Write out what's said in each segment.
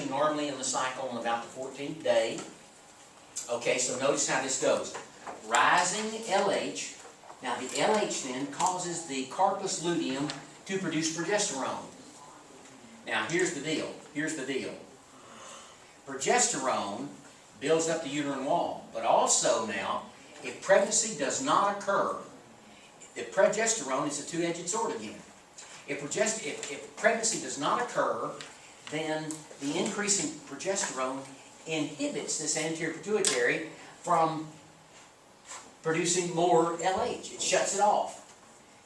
occurring normally in the cycle on about the 14th day. Okay, so notice how this goes. Rising LH. Now the LH then causes the corpus luteum to produce progesterone. Now here's the deal. Here's the deal. Progesterone builds up the uterine wall. But also now, if pregnancy does not occur, if progesterone is a two-edged sword again. If pregnancy does not occur, then the increase in progesterone inhibits this anterior pituitary from producing more LH. It shuts it off.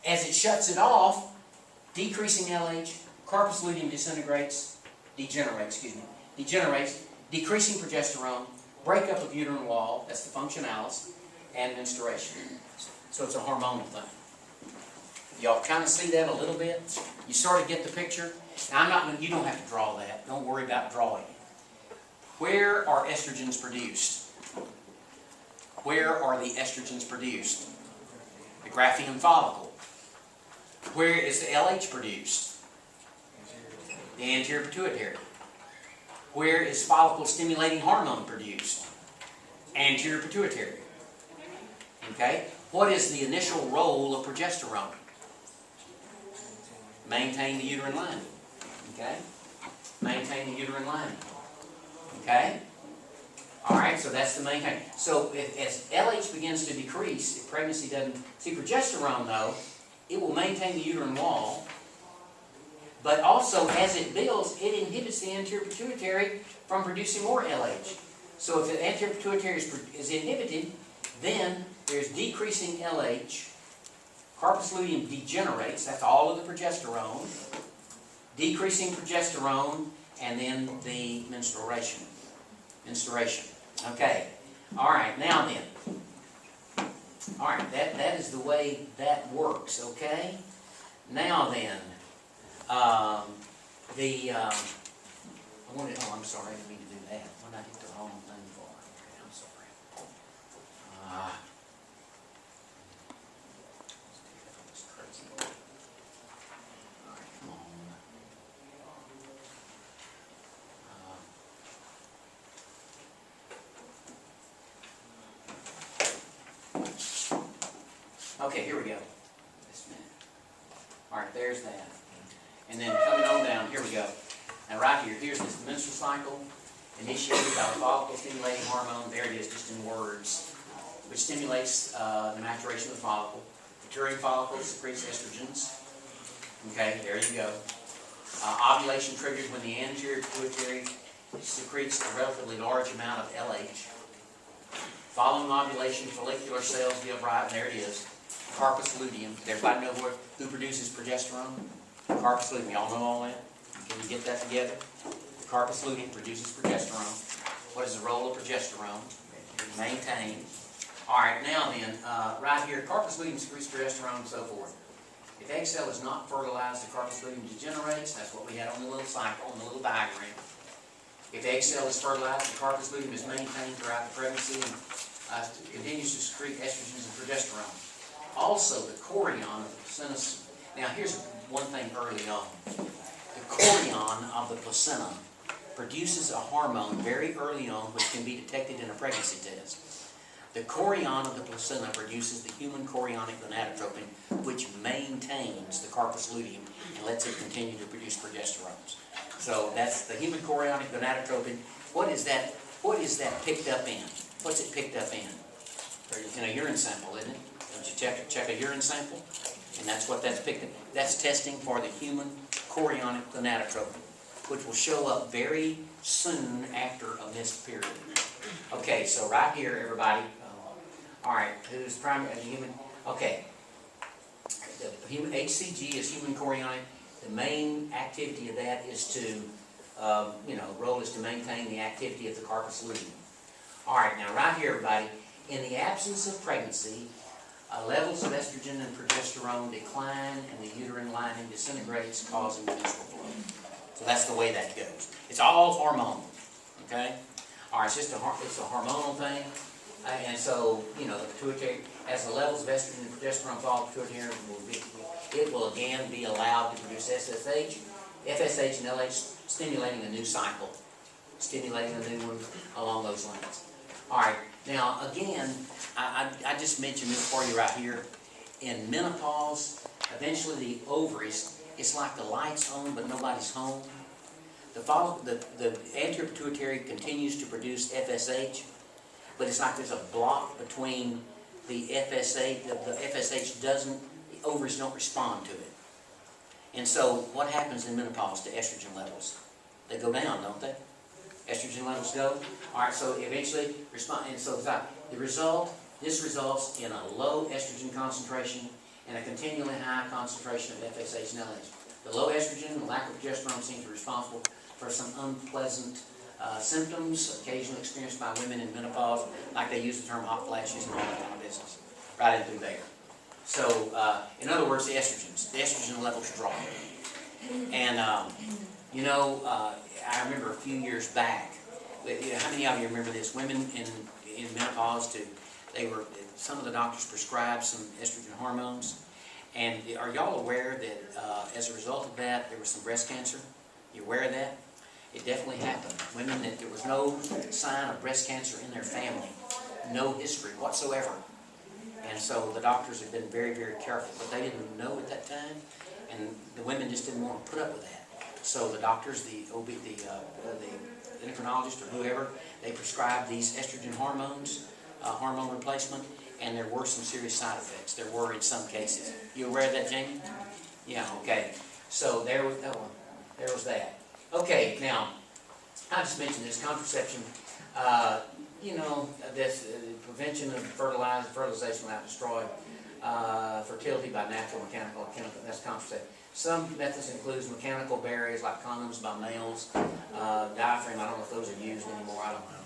As it shuts it off, decreasing LH, corpus luteum degenerates, decreasing progesterone, breakup of uterine wall, that's the functionalis, and menstruation. So it's a hormonal thing. Y'all kind of see that a little bit? You sort of get the picture? Now, you don't have to draw that. Don't worry about drawing it. Where are estrogens produced? Where are the estrogens produced? The Graafian follicle. Where is the LH produced? The anterior pituitary. Where is follicle-stimulating hormone produced? Anterior pituitary. Okay? What is the initial role of progesterone? Maintain the uterine lining. Okay? Maintain the uterine lining. Okay? Alright, so that's the main thing. So as LH begins to decrease, if pregnancy doesn't... See, progesterone, though, it will maintain the uterine wall, but also, as it builds, it inhibits the anterior pituitary from producing more LH. So if the anterior pituitary is inhibited, then there's decreasing LH, corpus luteum degenerates, that's all of the progesterone, decreasing progesterone, and then the menstruation. Okay. Alright, now then. Alright, that is the way that works, okay? Now then, I'm sorry, I didn't mean to do that. What did I hit the wrong thing for? Okay, I'm sorry. It's crazy. Alright, come on. Okay, here we go. Just a minute. Alright, there's that. And then coming on down, here we go. Now right here, here's this menstrual cycle initiated by the follicle-stimulating hormone. There it is, just in words, which stimulates the maturation of the follicle. The maturing follicle secretes estrogens. Okay, there you go. Ovulation triggered when the anterior pituitary secretes a relatively large amount of LH. Following ovulation, follicular cells give rise, there it is, corpus luteum. Does everybody know who produces progesterone? Corpus luteum. Y'all know all that? Can you get that together? The corpus luteum produces progesterone. What is the role of progesterone? Maintain. Alright, now then, right here, corpus luteum secretes progesterone and so forth. If egg cell is not fertilized, the corpus luteum degenerates. That's what we had on the little cycle, on the little diagram. If egg cell is fertilized, the corpus luteum is maintained throughout the pregnancy and continues to secrete estrogens and progesterone. Also, the chorion of the placenta. Now, here's one thing early on. The chorion of the placenta produces a hormone very early on which can be detected in a pregnancy test. The chorion of the placenta produces the human chorionic gonadotropin, which maintains the corpus luteum and lets it continue to produce progesterones. So that's the human chorionic gonadotropin. What is that picked up in? What's it picked up in? In a urine sample, isn't it? Don't you check a urine sample? And that's what that's picked up. That's testing for the human chorionic gonadotropin, which will show up very soon after a missed period. Okay, so right here, everybody. All right, who's primary human? Okay, the human HCG is human chorionic. The main activity of that is to, role is to maintain the activity of the corpus luteum. All right, now right here, everybody. In the absence of pregnancy, levels of estrogen and progesterone decline and the uterine lining disintegrates, causing menstrual flow. So that's the way that goes. It's all hormonal, okay? All right, it's a hormonal thing. And so, the pituitary, as the levels of estrogen and progesterone fall, the pituitary it will again be allowed to produce FSH and LH, stimulating a new cycle. stimulating a new one along those lines. All right, now again, I just mentioned this for you right here. In menopause, eventually the ovaries, it's like the light's on but nobody's home. The anterior pituitary continues to produce FSH, but it's like there's a block between the FSH. The FSH doesn't, the ovaries don't respond to it. And so what happens in menopause to estrogen levels? They go down, don't they? Estrogen levels go. All right, so eventually respond, and so this results in a low estrogen concentration and a continually high concentration of FSH and LH. The low estrogen and the lack of progesterone seem to be responsible for some unpleasant symptoms occasionally experienced by women in menopause, like they use the term hot flashes and all that kind of business, right in through there. So, in other words, the estrogen levels drop. And, I remember a few years back, how many of you remember this? Women in menopause, some of the doctors prescribed some estrogen hormones. And are y'all aware that as a result of that, there was some breast cancer? You aware of that? It definitely happened. Women that there was no sign of breast cancer in their family, no history whatsoever. And so the doctors have been very, very careful, but they didn't know at that time, and the women just didn't want to put up with that. So the doctors, the endocrinologist or whoever, they prescribed these estrogen hormones, hormone replacement, and there were some serious side effects. There were in some cases. You aware of that, Jamie? Yeah. Okay. So there was that one. There was that. Okay. Now, I just mentioned this contraception. This prevention of fertilization without destroying fertility by natural, mechanical, or chemical. That's contraception. Some methods include mechanical barriers like condoms by males, diaphragm. I don't know if those are used anymore. I don't know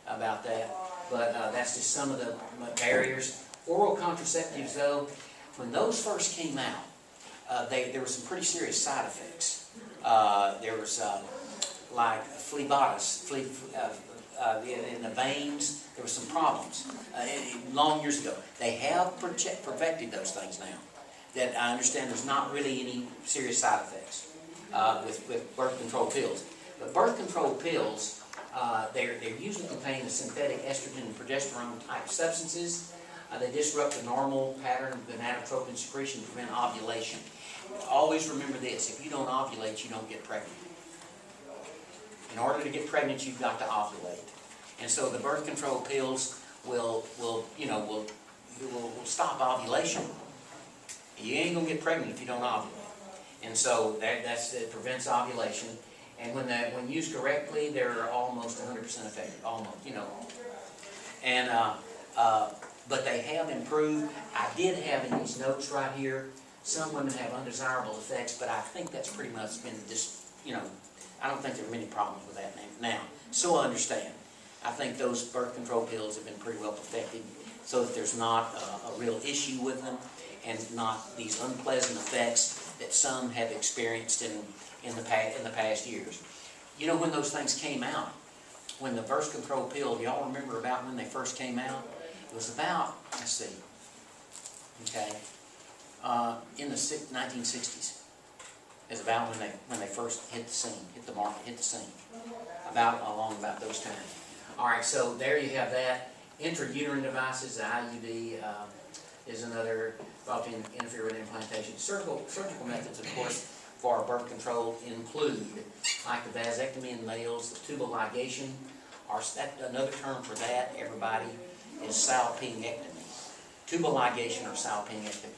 about that. But that's just some of the barriers. Oral contraceptives, though, when those first came out, there were some pretty serious side effects. There was like phlebitis, in the veins. There were some problems long years ago. They have perfected those things now. That I understand there's not really any serious side effects with birth control pills. But birth control pills, they're usually contain the synthetic estrogen and progesterone type substances. They disrupt the normal pattern of gonadotropin secretion to prevent ovulation. Always remember this: if you don't ovulate, you don't get pregnant. In order to get pregnant, you've got to ovulate. And so the birth control pills will stop ovulation. You ain't gonna get pregnant if you don't ovulate. And so it prevents ovulation. And when used correctly, they're almost 100% effective. Almost, And but they have improved. I did have in these notes right here, some women have undesirable effects, but I think that's pretty much been just, I don't think there are many problems with that now. So I understand. I think those birth control pills have been pretty well perfected so that there's not a real issue with them and not these unpleasant effects that some have experienced in the past years. When those things came out, when the birth control pill, do y'all remember about when they first came out? It was about, let's see, in the 1960s. Is about when they first hit the scene, hit the scene. Along about those times. All right, so there you have that. Intrauterine devices, the IUD is another thought to interfere with implantation. Surgical methods, of course, for birth control include, like the vasectomy in males, the tubal ligation, or another term for that, everybody, is salpingectomy. Tubal ligation or salpingectomy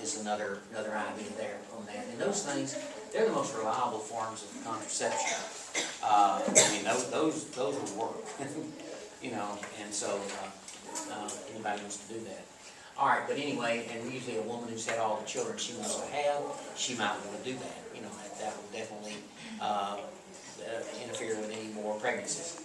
is another idea there on that. And those things, they're the most reliable forms of contraception. Those will work, and so anybody wants to do that. All right, but anyway, and usually a woman who's had all the children she wants to have, she might want to do that. That will definitely interfere with any more pregnancies.